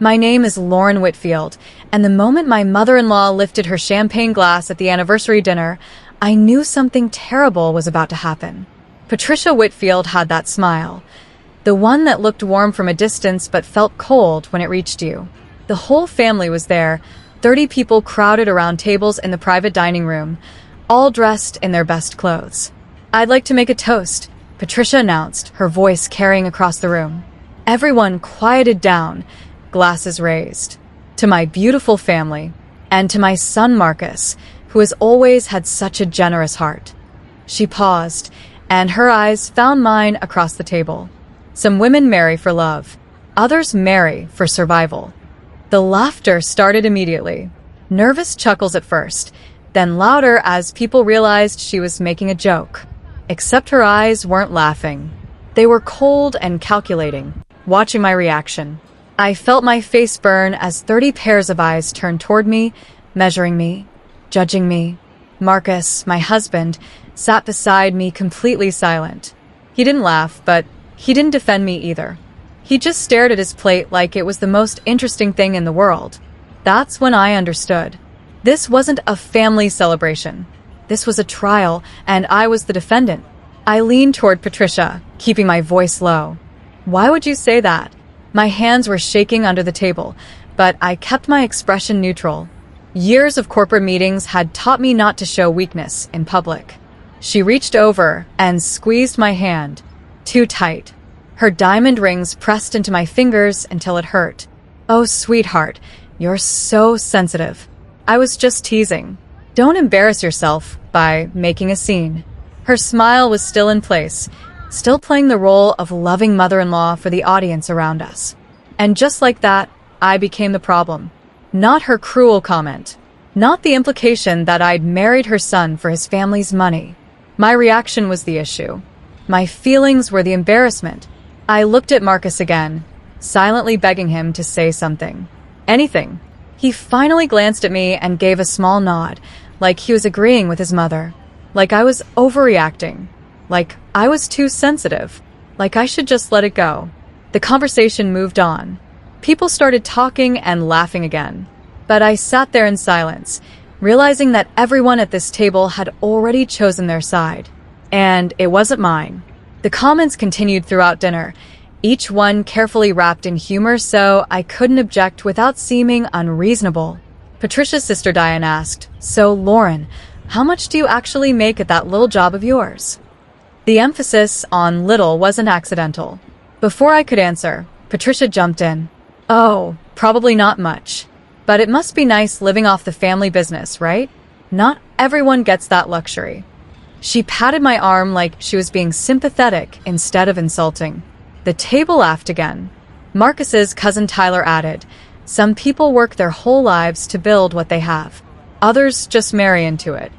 My name is Lauren Whitfield, and the moment my mother-in-law lifted her champagne glass at the anniversary dinner, I knew something terrible was about to happen. Patricia Whitfield had that smile, the one that looked warm from a distance but felt cold when it reached you. The whole family was there, 30 people crowded around tables in the private dining room, all dressed in their best clothes. "I'd like to make a toast," Patricia announced, her voice carrying across the room. Everyone quieted down, glasses raised. "To my beautiful family, and to my son Marcus, who has always had such a generous heart." She paused, and her eyes found mine across the table. Some women marry for love, others marry for survival. The laughter started immediately. Nervous chuckles at first, then louder as people realized she was making a joke. Except her eyes weren't laughing. They were cold and calculating, watching my reaction. I felt my face burn as 30 pairs of eyes turned toward me, measuring me, judging me. Marcus, my husband, sat beside me completely silent. He didn't laugh, but he didn't defend me either. He just stared at his plate like it was the most interesting thing in the world. That's when I understood. This wasn't a family celebration. This was a trial, and I was the defendant. I leaned toward Patricia, keeping my voice low. "Why would you say that?" My hands were shaking under the table, but I kept my expression neutral. Years of corporate meetings had taught me not to show weakness in public. She reached over and squeezed my hand, too tight. Her diamond rings pressed into my fingers until it hurt. "Oh, sweetheart, you're so sensitive." I was just teasing. "Don't embarrass yourself by making a scene." Her smile was still in place, still playing the role of loving mother-in-law for the audience around us. And just like that, I became the problem. Not her cruel comment. Not the implication that I'd married her son for his family's money. My reaction was the issue. My feelings were the embarrassment. I looked at Marcus again, silently begging him to say something. Anything. He finally glanced at me and gave a small nod, like he was agreeing with his mother. Like I was overreacting. Like I was too sensitive. Like I should just let it go. The conversation moved on. People started talking and laughing again. But I sat there in silence, realizing that everyone at this table had already chosen their side. And it wasn't mine. The comments continued throughout dinner, each one carefully wrapped in humor so I couldn't object without seeming unreasonable. Patricia's sister Diane asked, "So, Lauren, how much do you actually make at that little job of yours?" The emphasis on little wasn't accidental. Before I could answer, Patricia jumped in. "Oh, probably not much. But it must be nice living off the family business, right? Not everyone gets that luxury." She patted my arm like she was being sympathetic instead of insulting. The table laughed again. Marcus's cousin Tyler added, "Some people work their whole lives to build what they have. Others just marry into it."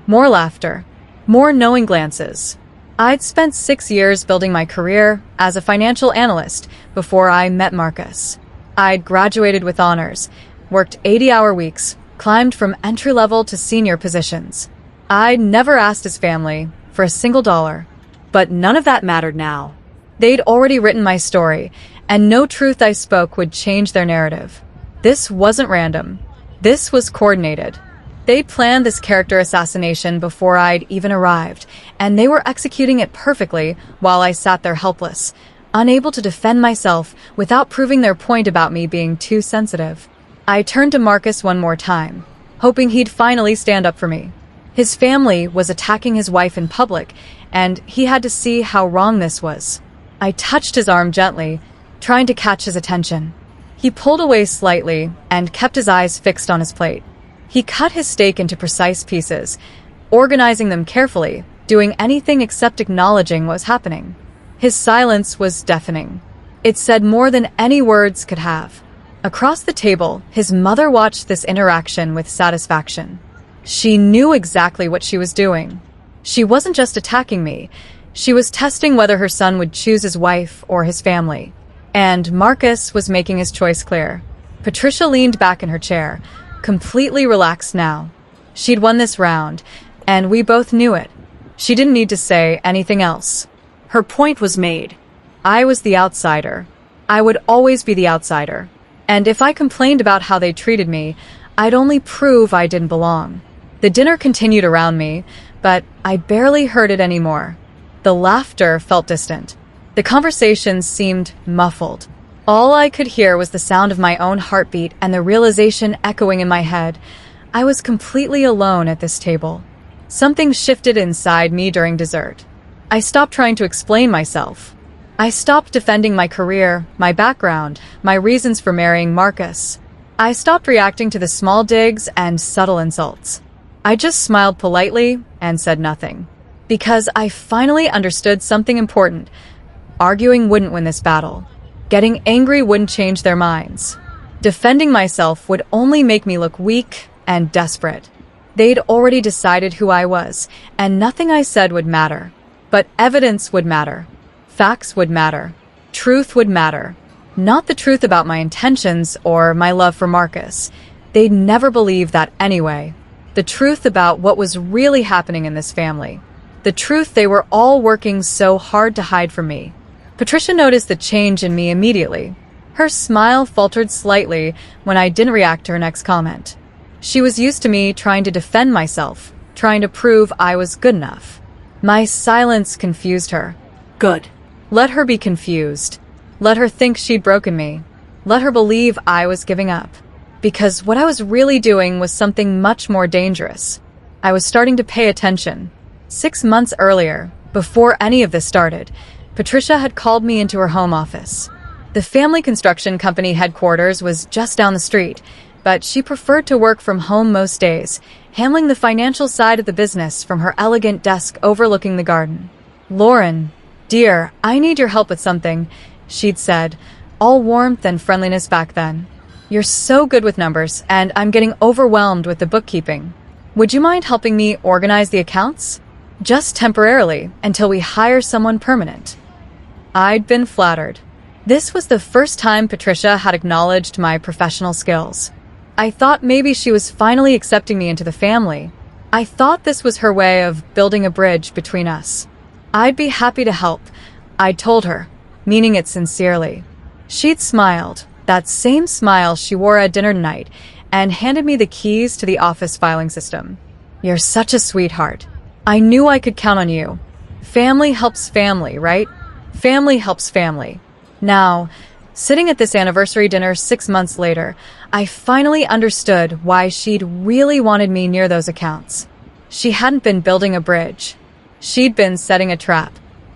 More laughter. More knowing glances. I'd spent 6 years building my career as a financial analyst before I met Marcus. I'd graduated with honors, worked 80-hour weeks, climbed from entry-level to senior positions. I'd never asked his family for a single dollar. But none of that mattered now. They'd already written my story, and no truth I spoke would change their narrative. This wasn't random. This was coordinated. They planned this character assassination before I'd even arrived, and they were executing it perfectly while I sat there helpless, unable to defend myself without proving their point about me being too sensitive. I turned to Marcus one more time, hoping he'd finally stand up for me. His family was attacking his wife in public, and he had to see how wrong this was. I touched his arm gently, trying to catch his attention. He pulled away slightly and kept his eyes fixed on his plate. He cut his steak into precise pieces, organizing them carefully, doing anything except acknowledging what was happening. His silence was deafening. It said more than any words could have. Across the table, his mother watched this interaction with satisfaction. She knew exactly what she was doing. She wasn't just attacking me. She was testing whether her son would choose his wife or his family. And Marcus was making his choice clear. Patricia leaned back in her chair, completely relaxed now. She'd won this round, and we both knew it. She didn't need to say anything else. Her point was made. I was the outsider. I would always be the outsider. And if I complained about how they treated me, I'd only prove I didn't belong. The dinner continued around me, but I barely heard it anymore. The laughter felt distant. The conversations seemed muffled. All I could hear was the sound of my own heartbeat and the realization echoing in my head. I was completely alone at this table. Something shifted inside me during dessert. I stopped trying to explain myself. I stopped defending my career, my background, my reasons for marrying Marcus. I stopped reacting to the small digs and subtle insults. I just smiled politely and said nothing. Because I finally understood something important. Arguing wouldn't win this battle. Getting angry wouldn't change their minds. Defending myself would only make me look weak and desperate. They'd already decided who I was, and nothing I said would matter. But evidence would matter. Facts would matter. Truth would matter. Not the truth about my intentions or my love for Marcus. They'd never believe that anyway. The truth about what was really happening in this family. The truth they were all working so hard to hide from me. Patricia noticed the change in me immediately. Her smile faltered slightly when I didn't react to her next comment. She was used to me trying to defend myself, trying to prove I was good enough. My silence confused her. Good. Let her be confused. Let her think she'd broken me. Let her believe I was giving up. Because what I was really doing was something much more dangerous. I was starting to pay attention. 6 months earlier, before any of this started, Patricia had called me into her home office. The family construction company headquarters was just down the street, but she preferred to work from home most days, handling the financial side of the business from her elegant desk overlooking the garden. "Lauren, dear, I need your help with something," she'd said, all warmth and friendliness back then. "You're so good with numbers, and I'm getting overwhelmed with the bookkeeping. Would you mind helping me organize the accounts? Just temporarily, until we hire someone permanent." I'd been flattered. This was the first time Patricia had acknowledged my professional skills. I thought maybe she was finally accepting me into the family. I thought this was her way of building a bridge between us. I'd be happy to help, I'd told her, meaning it sincerely. She'd smiled, that same smile she wore at dinner tonight, and handed me the keys to the office filing system. "You're such a sweetheart. I knew I could count on you. Family helps family, right? Family helps family." Now, sitting at this anniversary dinner 6 months later, I finally understood why she'd really wanted me near those accounts. She hadn't been building a bridge. She'd been setting a trap.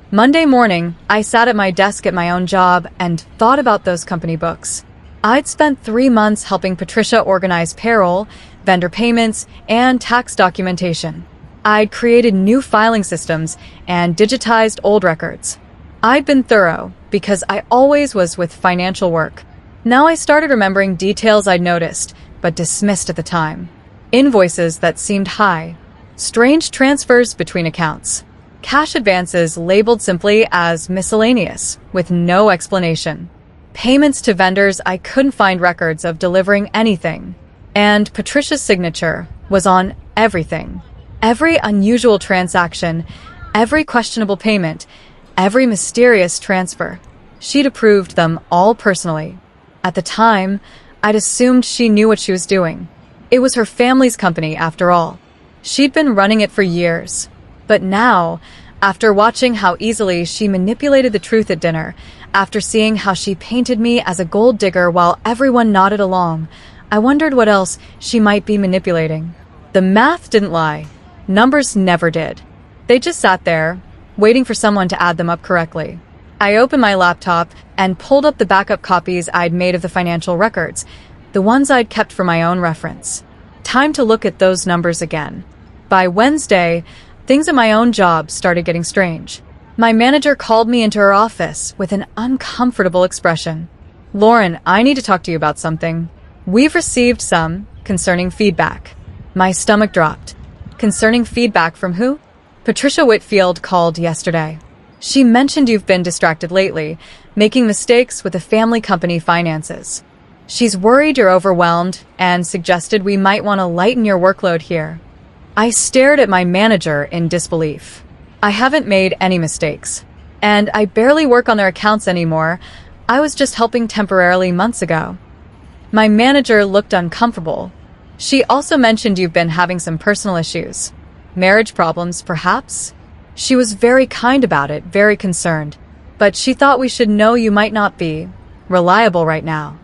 Monday morning, I sat at my desk at my own job and thought about those company books. I'd spent 3 months helping Patricia organize payroll, vendor payments, and tax documentation. I'd created new filing systems and digitized old records. I'd been thorough because I always was with financial work. Now I started remembering details I'd noticed but dismissed at the time. Invoices that seemed high. Strange transfers between accounts. Cash advances labeled simply as miscellaneous with no explanation. Payments to vendors I couldn't find records of delivering anything. And Patricia's signature was on everything. Every unusual transaction, every questionable payment, every mysterious transfer. She'd approved them all personally. At the time, I'd assumed she knew what she was doing. It was her family's company, after all. She'd been running it for years. But now, after watching how easily she manipulated the truth at dinner, after seeing how she painted me as a gold digger while everyone nodded along, I wondered what else she might be manipulating. The math didn't lie. Numbers never did. They just sat there, waiting for someone to add them up correctly. I opened my laptop and pulled up the backup copies I'd made of the financial records, the ones I'd kept for my own reference. Time to look at those numbers again. By Wednesday, things at my own job started getting strange. My manager called me into her office with an uncomfortable expression. "Lauren, I need to talk to you about something. We've received some concerning feedback." My stomach dropped. Concerning feedback from who? "Patricia Whitfield called yesterday. She mentioned you've been distracted lately, making mistakes with the family company finances. She's worried you're overwhelmed and suggested we might want to lighten your workload here." I stared at my manager in disbelief. I haven't made any mistakes. And I barely work on their accounts anymore. I was just helping temporarily months ago. My manager looked uncomfortable. She also mentioned you've been having some personal issues. Marriage problems, perhaps? She was very kind about it, very concerned. But she thought we should know you might not be reliable right now.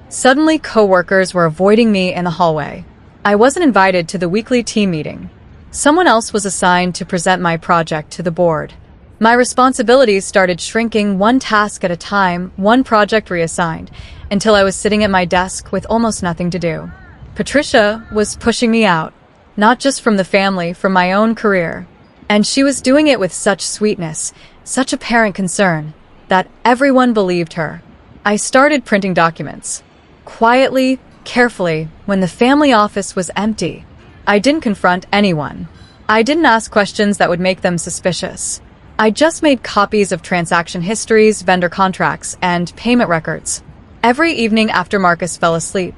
Suddenly, coworkers were avoiding me in the hallway. I wasn't invited to the weekly team meeting. Someone else was assigned to present my project to the board. My responsibilities started shrinking one task at a time, one project reassigned, until I was sitting at my desk with almost nothing to do. Patricia was pushing me out, not just from the family, from my own career. And she was doing it with such sweetness, such apparent concern, that everyone believed her. I started printing documents. Quietly, carefully, when the family office was empty. I didn't confront anyone. I didn't ask questions that would make them suspicious. I just made copies of transaction histories, vendor contracts, and payment records. Every evening after Marcus fell asleep,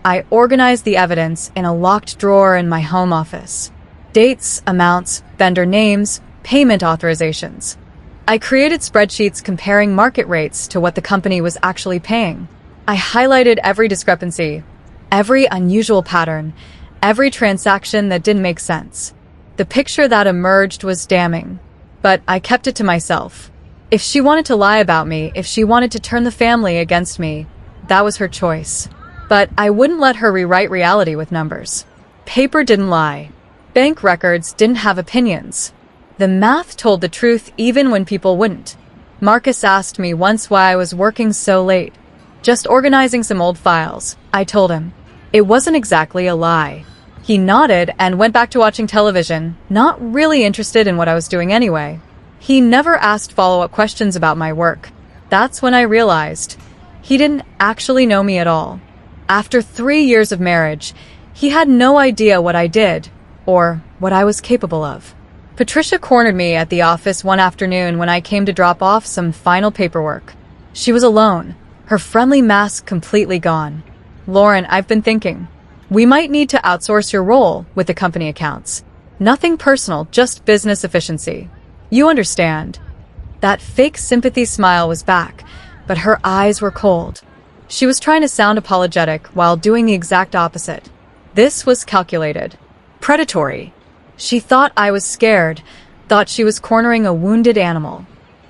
I organized the evidence in a locked drawer in my home office. Dates, amounts, vendor names, payment authorizations. I created spreadsheets comparing market rates to what the company was actually paying. I highlighted every discrepancy, every unusual pattern, every transaction that didn't make sense. The picture that emerged was damning, but I kept it to myself. If she wanted to lie about me, if she wanted to turn the family against me, that was her choice. But I wouldn't let her rewrite reality with numbers. Paper didn't lie. Bank records didn't have opinions. The math told the truth even when people wouldn't. Marcus asked me once why I was working so late. Just organizing some old files, I told him. It wasn't exactly a lie. He nodded and went back to watching television, not really interested in what I was doing anyway. He never asked follow-up questions about my work. That's when I realized he didn't actually know me at all. After 3 years of marriage, he had no idea what I did or what I was capable of. Patricia cornered me at the office one afternoon when I came to drop off some final paperwork. She was alone, her friendly mask completely gone. "Lauren, I've been thinking. We might need to outsource your role with the company accounts. Nothing personal, just business efficiency. You understand." That fake sympathy smile was back, but her eyes were cold. She was trying to sound apologetic while doing the exact opposite. This was calculated. Predatory. She thought I was scared, thought she was cornering a wounded animal.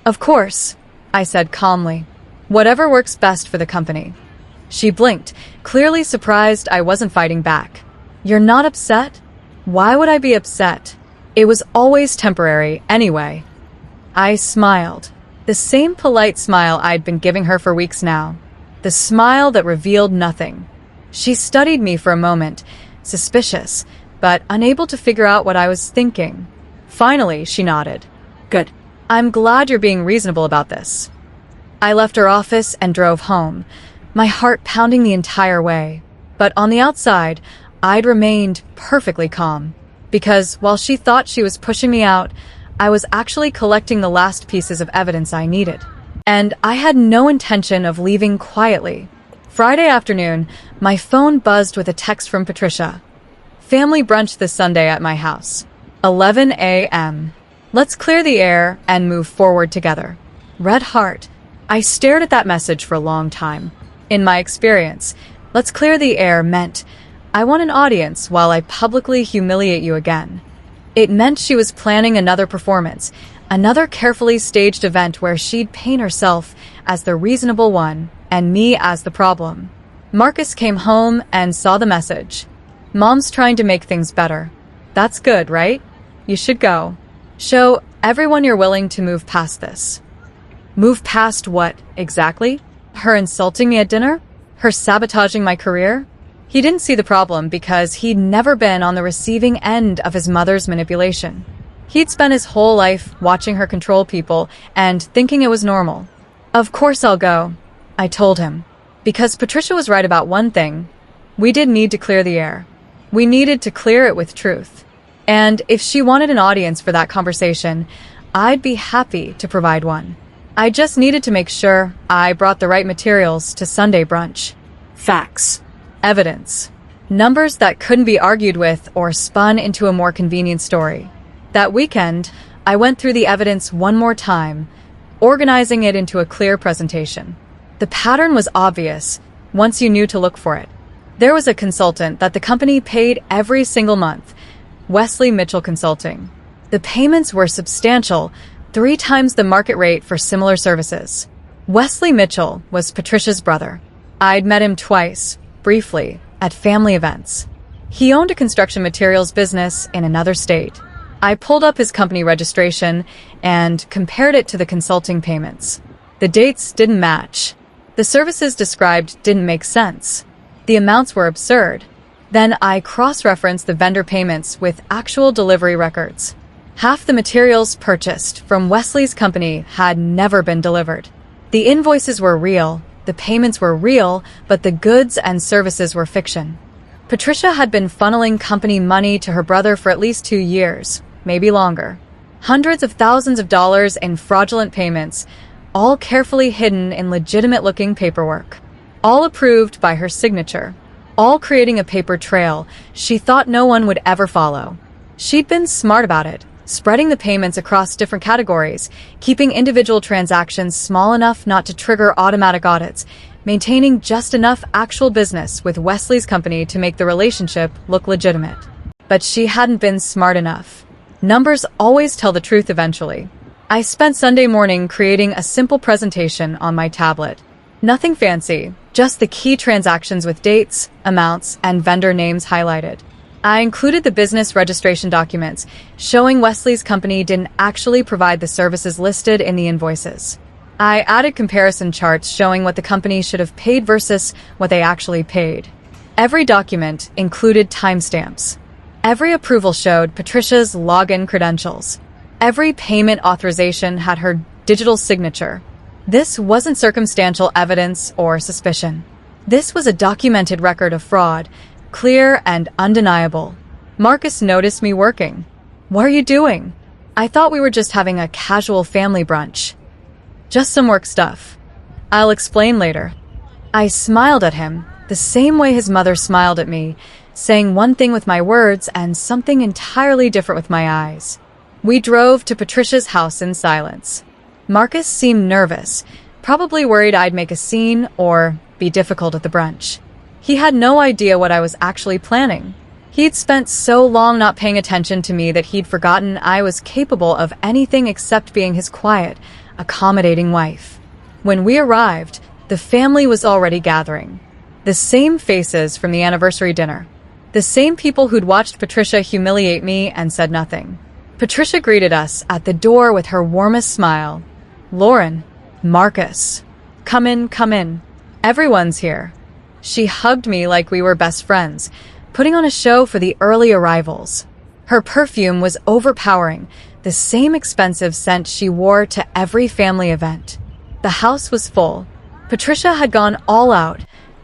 "Of course," I said calmly. "Whatever works best for the company." She blinked, clearly surprised I wasn't fighting back. "You're not upset?" Why would I be upset? It was always temporary, anyway. I smiled. The same polite smile I'd been giving her for weeks now. The smile that revealed nothing. She studied me for a moment, suspicious, but unable to figure out what I was thinking. Finally, she nodded. "Good. I'm glad you're being reasonable about this." I left her office and drove home, my heart pounding the entire way. But on the outside, I'd remained perfectly calm. Because while she thought she was pushing me out, I was actually collecting the last pieces of evidence I needed. And I had no intention of leaving quietly. Friday afternoon, my phone buzzed with a text from Patricia. "Family brunch this Sunday at my house. 11 a.m. Let's clear the air and move forward together." Red heart. I stared at that message for a long time. In my experience, "let's clear the air" meant I want an audience while I publicly humiliate you again. It meant she was planning another performance, another carefully staged event where she'd paint herself as the reasonable one and me as the problem. Marcus came home and saw the message. "Mom's trying to make things better." That's good, right? You should go. Show everyone you're willing to move past this. Move past what, exactly? Her insulting me at dinner? Her sabotaging my career? He didn't see the problem because he'd never been on the receiving end of his mother's manipulation. He'd spent his whole life watching her control people and thinking it was normal. "Of course I'll go," I told him. Because Patricia was right about one thing. We did need to clear the air. We needed to clear it with truth. And if she wanted an audience for that conversation, I'd be happy to provide one. I just needed to make sure I brought the right materials to Sunday brunch. Facts. Evidence. Numbers that couldn't be argued with or spun into a more convenient story. That weekend, I went through the evidence one more time, organizing it into a clear presentation. The pattern was obvious. once you knew to look for it. There was a consultant that the company paid every single month, Wesley Mitchell Consulting. The payments were substantial, 3 times the market rate for similar services. Wesley Mitchell was Patricia's brother. I'd met him twice, briefly, at family events. He owned a construction materials business in another state. I pulled up his company registration and compared it to the consulting payments. The dates didn't match. The services described didn't make sense. The amounts were absurd. Then I cross-referenced the vendor payments with actual delivery records. Half the materials purchased from Wesley's company had never been delivered. The invoices were real, the payments were real, but the goods and services were fiction. Patricia had been funneling company money to her brother for at least 2 years, maybe longer. Hundreds of thousands of dollars in fraudulent payments, all carefully hidden in legitimate-looking paperwork. All approved by her signature. All creating a paper trail she thought no one would ever follow. She'd been smart about it, spreading the payments across different categories, keeping individual transactions small enough not to trigger automatic audits, maintaining just enough actual business with Wesley's company to make the relationship look legitimate. But she hadn't been smart enough. Numbers always tell the truth eventually. I spent Sunday morning creating a simple presentation on my tablet. Nothing fancy, just the key transactions with dates, amounts, and vendor names highlighted. I included the business registration documents, showing Wesley's company didn't actually provide the services listed in the invoices. I added comparison charts showing what the company should have paid versus what they actually paid. Every document included timestamps. Every approval showed Patricia's login credentials. Every payment authorization had her digital signature. This wasn't circumstantial evidence or suspicion. This was a documented record of fraud, clear and undeniable. Marcus noticed me working. "What are you doing?" "I thought we were just having a casual family brunch. Just some work stuff. I'll explain later." I smiled at him, the same way his mother smiled at me, saying one thing with my words and something entirely different with my eyes. We drove to Patricia's house in silence. Marcus seemed nervous, probably worried I'd make a scene or be difficult at the brunch. He had no idea what I was actually planning. He'd spent so long not paying attention to me that he'd forgotten I was capable of anything except being his quiet, accommodating wife. When we arrived, the family was already gathering. The same faces from the anniversary dinner. The same people who'd watched Patricia humiliate me and said nothing. Patricia greeted us at the door with her warmest smile. "Lauren, Marcus, come in, come in. Everyone's here." She hugged me like we were best friends, putting on a show for the early arrivals. Her perfume was overpowering, the same expensive scent she wore to every family event. The house was full. Patricia had gone all out,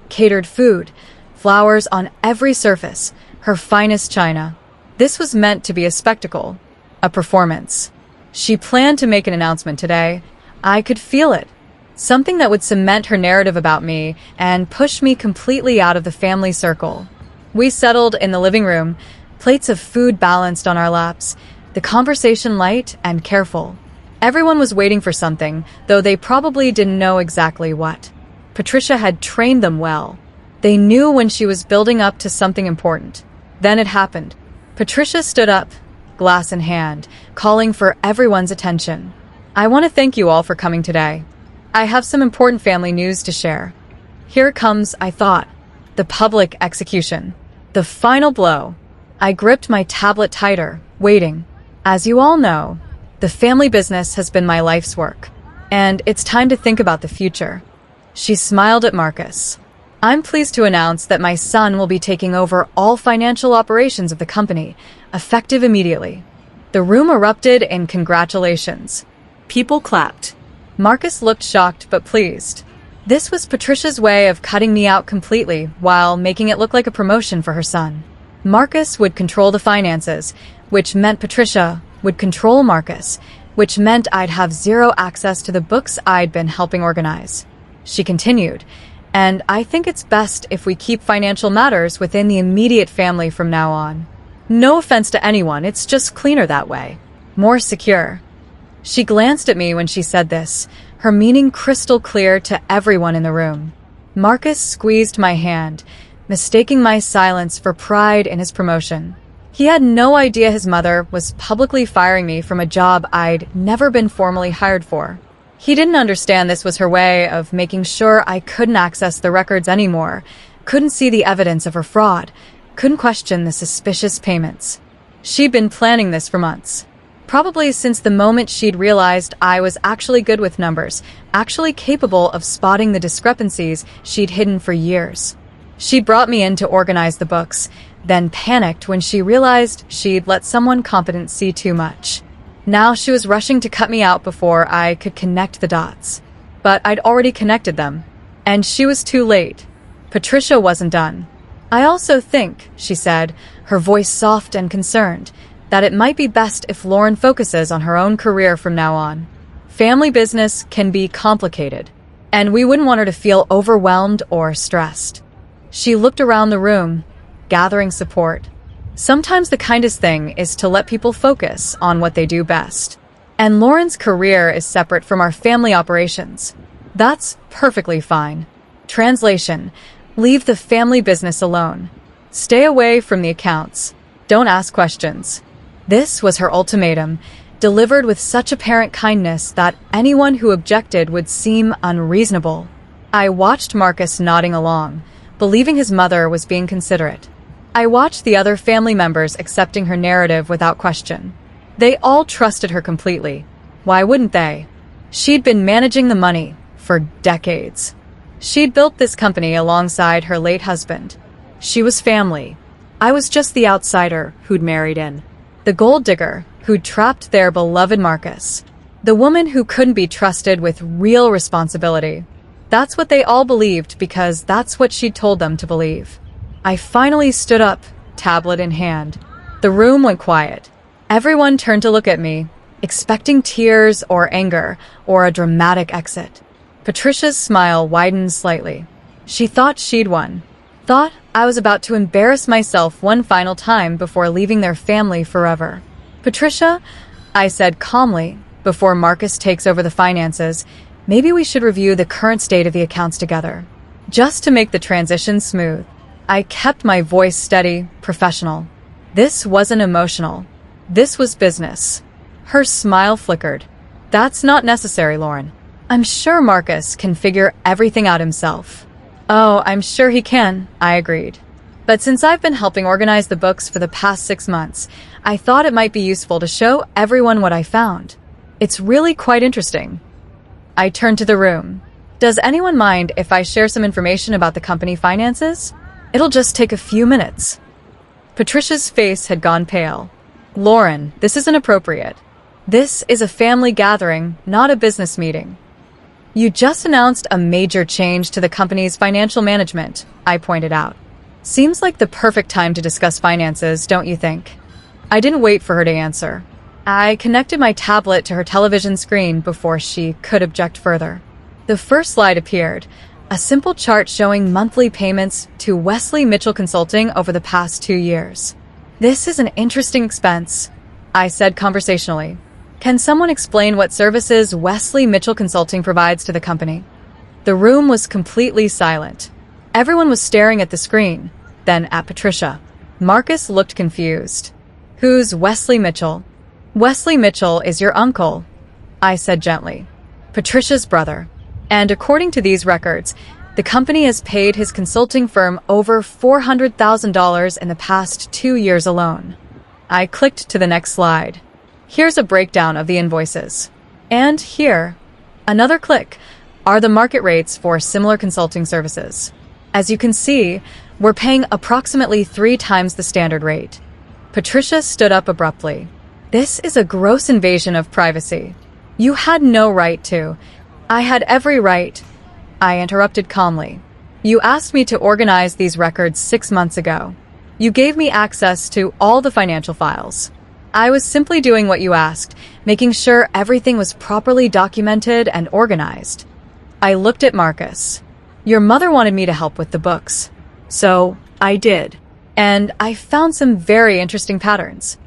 catered food, flowers on every surface, her finest china. This was meant to be a spectacle, a performance. She planned to make an announcement today. I could feel it. Something that would cement her narrative about me and push me completely out of the family circle. We settled in the living room, plates of food balanced on our laps, the conversation light and careful. Everyone was waiting for something, though they probably didn't know exactly what. Patricia had trained them well. They knew when she was building up to something important. Then it happened. Patricia stood up, glass in hand, calling for everyone's attention. "I want to thank you all for coming today. I have some important family news to share. Here it comes, I thought. The public execution. The final blow." I gripped my tablet tighter, waiting. As you all know, the family business has been my life's work, and it's time to think about the future. She smiled at Marcus. "I'm pleased to announce that my son will be taking over all financial operations of the company, effective immediately." The room erupted in congratulations. People clapped. Marcus looked shocked but pleased. This was Patricia's way of cutting me out completely while making it look like a promotion for her son. Marcus would control the finances, which meant Patricia would control Marcus, which meant I'd have zero access to the books I'd been helping organize. She continued, "And I think it's best if we keep financial matters within the immediate family from now on. No offense to anyone, it's just cleaner that way. More secure." She glanced at me when she said this, her meaning crystal clear to everyone in the room. Marcus squeezed my hand, mistaking my silence for pride in his promotion. He had no idea his mother was publicly firing me from a job I'd never been formally hired for. He didn't understand this was her way of making sure I couldn't access the records anymore, couldn't see the evidence of her fraud, couldn't question the suspicious payments. She'd been planning this for months. Probably since the moment she'd realized I was actually good with numbers, actually capable of spotting the discrepancies she'd hidden for years. She'd brought me in to organize the books, then panicked when she realized she'd let someone competent see too much. Now she was rushing to cut me out before I could connect the dots. But I'd already connected them, and she was too late. Patricia wasn't done. I also think, she said, her voice soft and concerned, that it might be best if Lauren focuses on her own career from now on. Family business can be complicated, and we wouldn't want her to feel overwhelmed or stressed. She looked around the room, gathering support. Sometimes the kindest thing is to let people focus on what they do best. And Lauren's career is separate from our family operations. That's perfectly fine. Translation: leave the family business alone. Stay away from the accounts. Don't ask questions. This was her ultimatum, delivered with such apparent kindness that anyone who objected would seem unreasonable. I watched Marcus nodding along, believing his mother was being considerate. I watched the other family members accepting her narrative without question. They all trusted her completely. Why wouldn't they? She'd been managing the money for decades. She'd built this company alongside her late husband. She was family. I was just the outsider who'd married in. The gold digger who'd trapped their beloved Marcus. The woman who couldn't be trusted with real responsibility. That's what they all believed because that's what she'd told them to believe. I finally stood up, tablet in hand. The room went quiet. Everyone turned to look at me, expecting tears or anger or a dramatic exit. Patricia's smile widened slightly. She thought she'd won. Thought I was about to embarrass myself one final time before leaving their family forever. Patricia, I said calmly, before Marcus takes over the finances, maybe we should review the current state of the accounts together. Just to make the transition smooth. I kept my voice steady, professional. This wasn't emotional. This was business. Her smile flickered. That's not necessary, Lauren. I'm sure Marcus can figure everything out himself. Oh, I'm sure he can, I agreed. But since I've been helping organize the books for the past 6 months, I thought it might be useful to show everyone what I found. It's really quite interesting. I turned to the room. Does anyone mind if I share some information about the company finances? It'll just take a few minutes. Patricia's face had gone pale. Lauren, this isn't appropriate. This is a family gathering, not a business meeting. You just announced a major change to the company's financial management, I pointed out. Seems like the perfect time to discuss finances, don't you think? I didn't wait for her to answer. I connected my tablet to her television screen before she could object further. The first slide appeared, a simple chart showing monthly payments to Wesley Mitchell Consulting over the past 2 years. This is an interesting expense, I said conversationally. Can someone explain what services Wesley Mitchell Consulting provides to the company? The room was completely silent. Everyone was staring at the screen, then at Patricia. Marcus looked confused. Who's Wesley Mitchell? Wesley Mitchell is your uncle, I said gently. Patricia's brother. And according to these records, the company has paid his consulting firm over $400,000 in the past 2 years alone. I clicked to the next slide. Here's a breakdown of the invoices. And here, another click, are the market rates for similar consulting services. As you can see, we're paying approximately 3 times the standard rate. Patricia stood up abruptly. This is a gross invasion of privacy. You had no right to. I had every right. I interrupted calmly. You asked me to organize these records 6 months ago. You gave me access to all the financial files. I was simply doing what you asked, making sure everything was properly documented and organized. I looked at Marcus. Your mother wanted me to help with the books. So I did. And I found some very interesting patterns.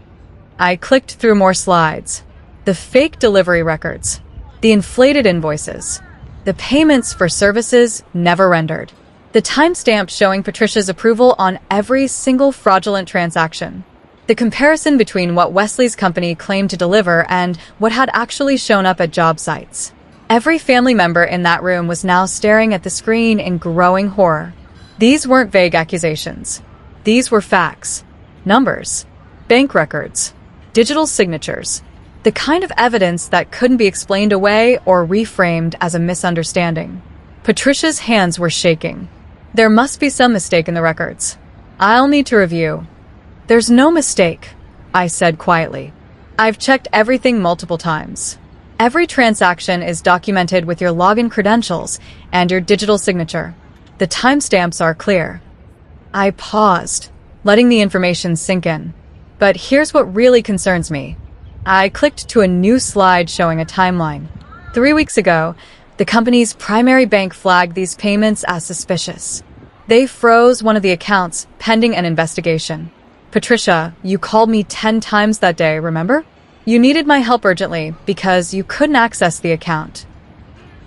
I clicked through more slides. The fake delivery records. The inflated invoices. The payments for services never rendered. The timestamp showing Patricia's approval on every single fraudulent transaction. The comparison between what Wesley's company claimed to deliver and what had actually shown up at job sites. Every family member in that room was now staring at the screen in growing horror. These weren't vague accusations. These were facts. Numbers. Bank records. Digital signatures. The kind of evidence that couldn't be explained away or reframed as a misunderstanding. Patricia's hands were shaking. There must be some mistake in the records. I'll need to review. There's no mistake, I said quietly. I've checked everything multiple times. Every transaction is documented with your login credentials and your digital signature. The timestamps are clear. I paused, letting the information sink in. But here's what really concerns me. I clicked to a new slide showing a timeline. 3 weeks ago, the company's primary bank flagged these payments as suspicious. They froze one of the accounts pending an investigation. Patricia, you called me 10 times that day, remember? You needed my help urgently because you couldn't access the account.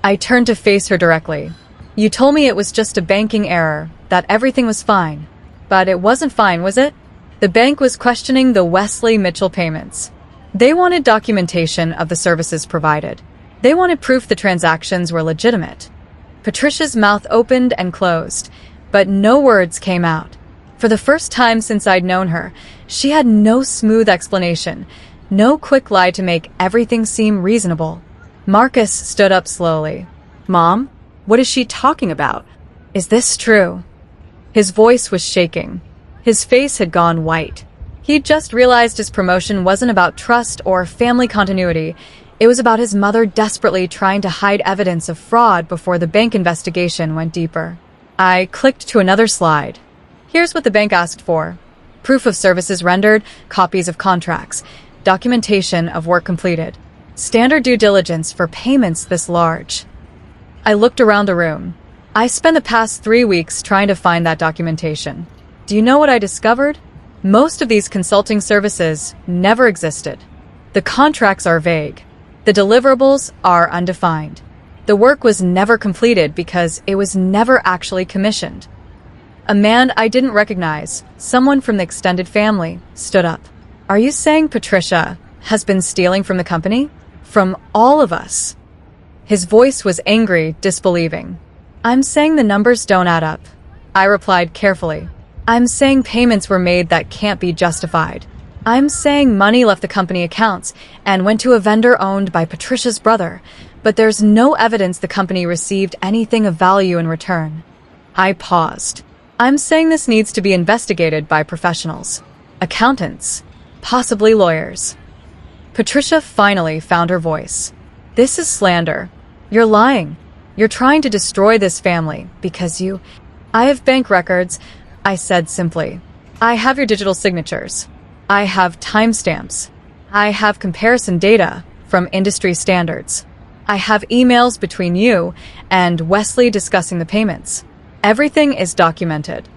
I turned to face her directly. You told me it was just a banking error, that everything was fine. But it wasn't fine, was it? The bank was questioning the Wesley Mitchell payments. They wanted documentation of the services provided. They wanted proof the transactions were legitimate. Patricia's mouth opened and closed, but no words came out. For the first time since I'd known her, she had no smooth explanation, no quick lie to make everything seem reasonable. Marcus stood up slowly. Mom, what is she talking about? Is this true? His voice was shaking. His face had gone white. He'd just realized his promotion wasn't about trust or family continuity. It was about his mother desperately trying to hide evidence of fraud before the bank investigation went deeper. I clicked to another slide. Here's what the bank asked for. Proof of services rendered, copies of contracts, documentation of work completed. Standard due diligence for payments this large. I looked around the room. I spent the past 3 weeks trying to find that documentation. Do you know what I discovered? Most of these consulting services never existed. The contracts are vague. The deliverables are undefined. The work was never completed because it was never actually commissioned. A man I didn't recognize, someone from the extended family, stood up. Are you saying Patricia has been stealing from the company? From all of us? His voice was angry, disbelieving. I'm saying the numbers don't add up. I replied carefully. I'm saying payments were made that can't be justified. I'm saying money left the company accounts and went to a vendor owned by Patricia's brother, but there's no evidence the company received anything of value in return. I paused. I'm saying this needs to be investigated by professionals. Accountants. Possibly lawyers. Patricia finally found her voice. This is slander. You're lying. You're trying to destroy this family because you... I have bank records, I said simply. I have your digital signatures. I have timestamps. I have comparison data from industry standards. I have emails between you and Wesley discussing the payments. Everything is documented.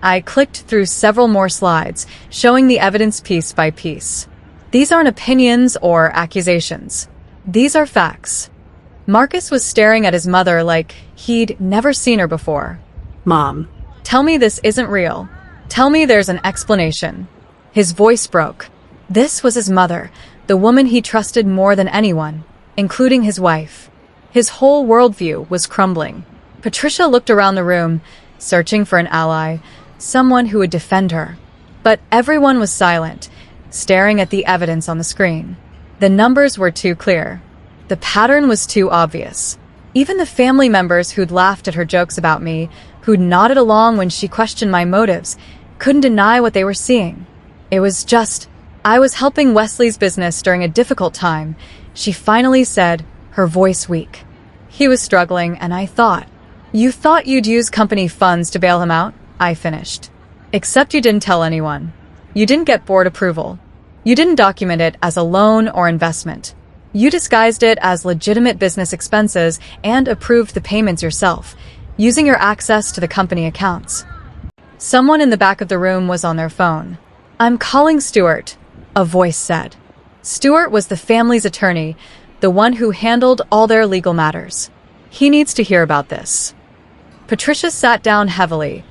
I clicked through several more slides, showing the evidence piece by piece. These aren't opinions or accusations. These are facts. Marcus was staring at his mother like he'd never seen her before. Mom, tell me this isn't real. Tell me there's an explanation. His voice broke. This was his mother, the woman he trusted more than anyone, including his wife. His whole worldview was crumbling. Patricia looked around the room, searching for an ally, someone who would defend her. But everyone was silent, staring at the evidence on the screen. The numbers were too clear. The pattern was too obvious. Even the family members who'd laughed at her jokes about me, who'd nodded along when she questioned my motives, couldn't deny what they were seeing. It was just, I was helping Wesley's business during a difficult time, she finally said, her voice weak. He was struggling, and I thought, you thought you'd use company funds to bail him out? I finished. Except you didn't tell anyone. You didn't get board approval. You didn't document it as a loan or investment. You disguised it as legitimate business expenses and approved the payments yourself, using your access to the company accounts. Someone in the back of the room was on their phone. I'm calling Stuart, a voice said. Stuart was the family's attorney, the one who handled all their legal matters. He needs to hear about this. Patricia sat down heavily,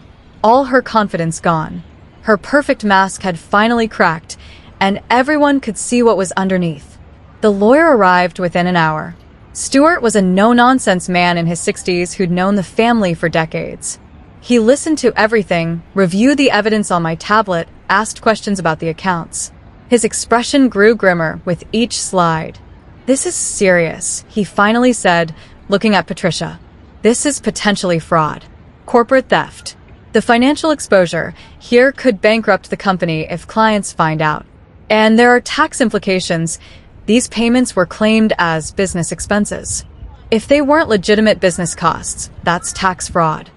all her confidence gone. Her perfect mask had finally cracked, and everyone could see what was underneath. The lawyer arrived within an hour. Stuart was a no-nonsense man in his 60s who'd known the family for decades. He listened to everything, reviewed the evidence on my tablet, asked questions about the accounts. His expression grew grimmer with each slide. "This is serious," he finally said, looking at Patricia. "This is potentially fraud. Corporate theft. The financial exposure here could bankrupt the company if clients find out. And there are tax implications. These payments were claimed as business expenses. If they weren't legitimate business costs, that's tax fraud."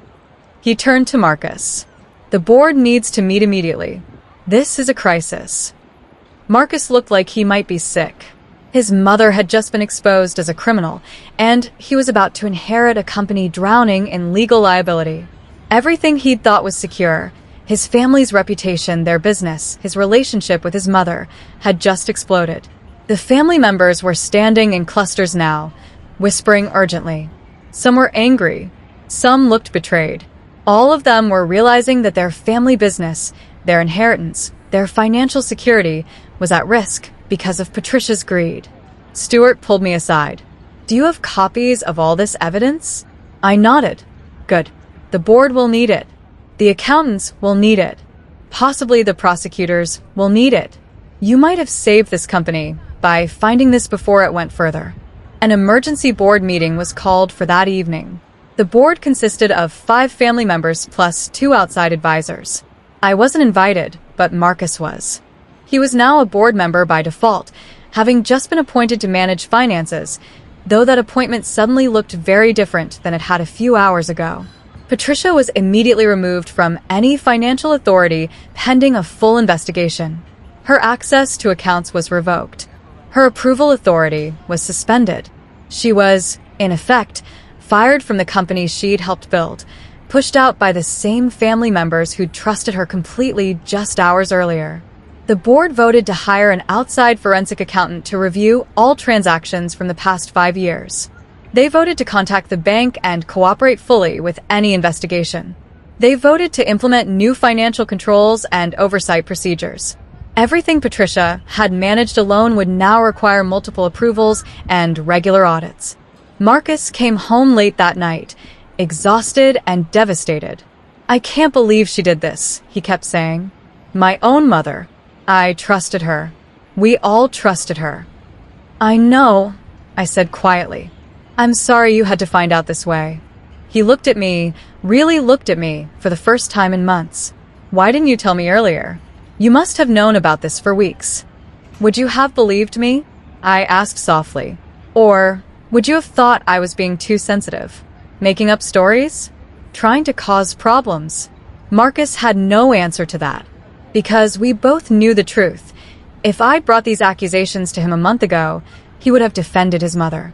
He turned to Marcus. "The board needs to meet immediately. This is a crisis." Marcus looked like he might be sick. His mother had just been exposed as a criminal, and he was about to inherit a company drowning in legal liability. Everything he'd thought was secure, his family's reputation, their business, his relationship with his mother, had just exploded. The family members were standing in clusters now, whispering urgently. Some were angry. Some looked betrayed. All of them were realizing that their family business, their inheritance, their financial security was at risk because of Patricia's greed. Stuart pulled me aside. "Do you have copies of all this evidence?" I nodded. "Good. The board will need it. The accountants will need it. Possibly the prosecutors will need it. You might have saved this company by finding this before it went further." An emergency board meeting was called for that evening. The board consisted of 5 family members plus 2 outside advisors. I wasn't invited, but Marcus was. He was now a board member by default, having just been appointed to manage finances, though that appointment suddenly looked very different than it had a few hours ago. Patricia was immediately removed from any financial authority pending a full investigation. Her access to accounts was revoked. Her approval authority was suspended. She was, in effect, fired from the company she'd helped build, pushed out by the same family members who'd trusted her completely just hours earlier. The board voted to hire an outside forensic accountant to review all transactions from the past 5 years. They voted to contact the bank and cooperate fully with any investigation. They voted to implement new financial controls and oversight procedures. Everything Patricia had managed alone would now require multiple approvals and regular audits. Marcus came home late that night, exhausted and devastated. "I can't believe she did this," he kept saying. "My own mother. I trusted her. We all trusted her." "I know," I said quietly. "I'm sorry you had to find out this way." He looked at me, really looked at me, for the first time in months. "Why didn't you tell me earlier? You must have known about this for weeks." "Would you have believed me?" I asked softly. "Or would you have thought I was being too sensitive? Making up stories? Trying to cause problems?" Marcus had no answer to that, because we both knew the truth. If I'd brought these accusations to him a month ago, he would have defended his mother.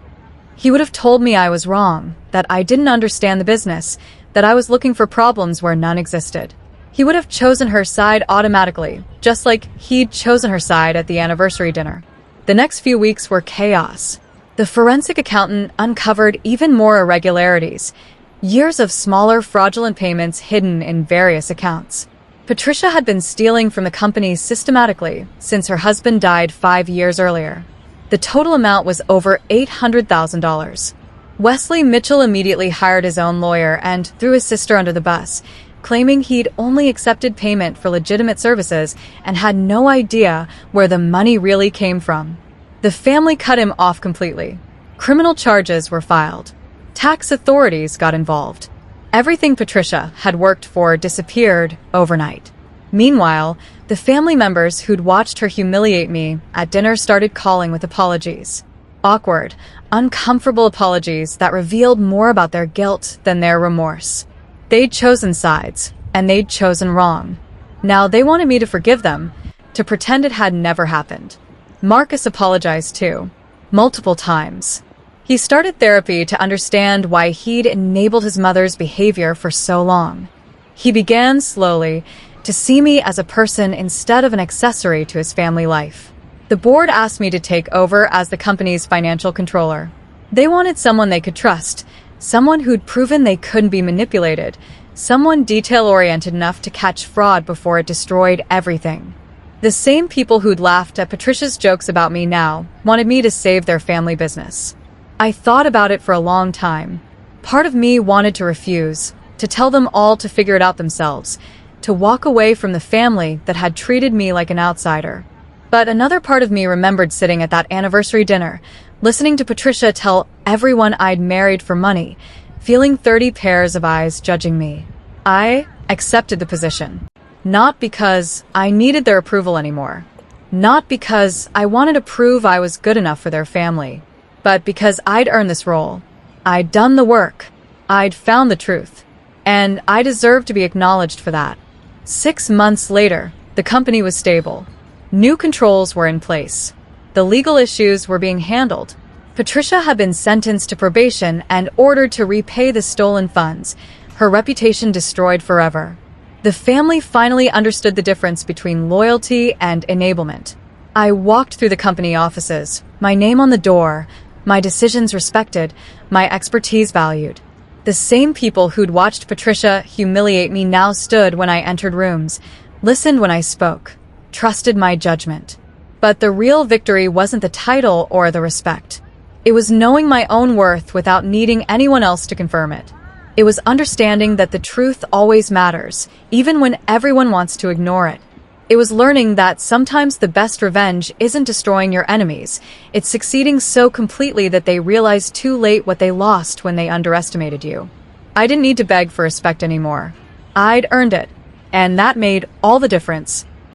He would have told me I was wrong, that I didn't understand the business, that I was looking for problems where none existed. He would have chosen her side automatically, just like he'd chosen her side at the anniversary dinner. The next few weeks were chaos. The forensic accountant uncovered even more irregularities, years of smaller fraudulent payments hidden in various accounts. Patricia had been stealing from the company systematically since her husband died 5 years earlier. The total amount was over $800,000. Wesley Mitchell immediately hired his own lawyer and threw his sister under the bus, claiming he'd only accepted payment for legitimate services and had no idea where the money really came from. The family cut him off completely. Criminal charges were filed. Tax authorities got involved. Everything Patricia had worked for disappeared overnight. Meanwhile, the family members who'd watched her humiliate me at dinner started calling with apologies. Awkward, uncomfortable apologies that revealed more about their guilt than their remorse. They'd chosen sides, and they'd chosen wrong. Now they wanted me to forgive them, to pretend it had never happened. Marcus apologized too, multiple times. He started therapy to understand why he'd enabled his mother's behavior for so long. He began slowly to see me as a person instead of an accessory to his family life. The board asked me to take over as the company's financial controller. They wanted someone they could trust, Someone who'd proven they couldn't be manipulated. Someone detail-oriented enough to catch fraud before it destroyed everything. The same people who'd laughed at Patricia's jokes about me now wanted me to save their family business. I thought about it for a long time. Part of me wanted to refuse, to tell them all to figure it out themselves, to walk away from the family that had treated me like an outsider. But another part of me remembered sitting at that anniversary dinner, listening to Patricia tell everyone I'd married for money, feeling 30 pairs of eyes judging me. I accepted the position. Not because I needed their approval anymore. Not because I wanted to prove I was good enough for their family. But because I'd earned this role. I'd done the work. I'd found the truth. And I deserved to be acknowledged for that. 6 months later, the company was stable. New controls were in place. The legal issues were being handled. Patricia had been sentenced to probation and ordered to repay the stolen funds, her reputation destroyed forever. The family finally understood the difference between loyalty and enablement. I walked through the company offices, my name on the door, my decisions respected, my expertise valued. The same people who'd watched Patricia humiliate me now stood when I entered rooms, listened when I spoke, trusted my judgment. But the real victory wasn't the title or the respect. It was knowing my own worth without needing anyone else to confirm it. It was understanding that the truth always matters, even when everyone wants to ignore it. It was learning that sometimes the best revenge isn't destroying your enemies, it's succeeding so completely that they realize too late what they lost when they underestimated you. I didn't need to beg for respect anymore. I'd earned it, and that made all the difference.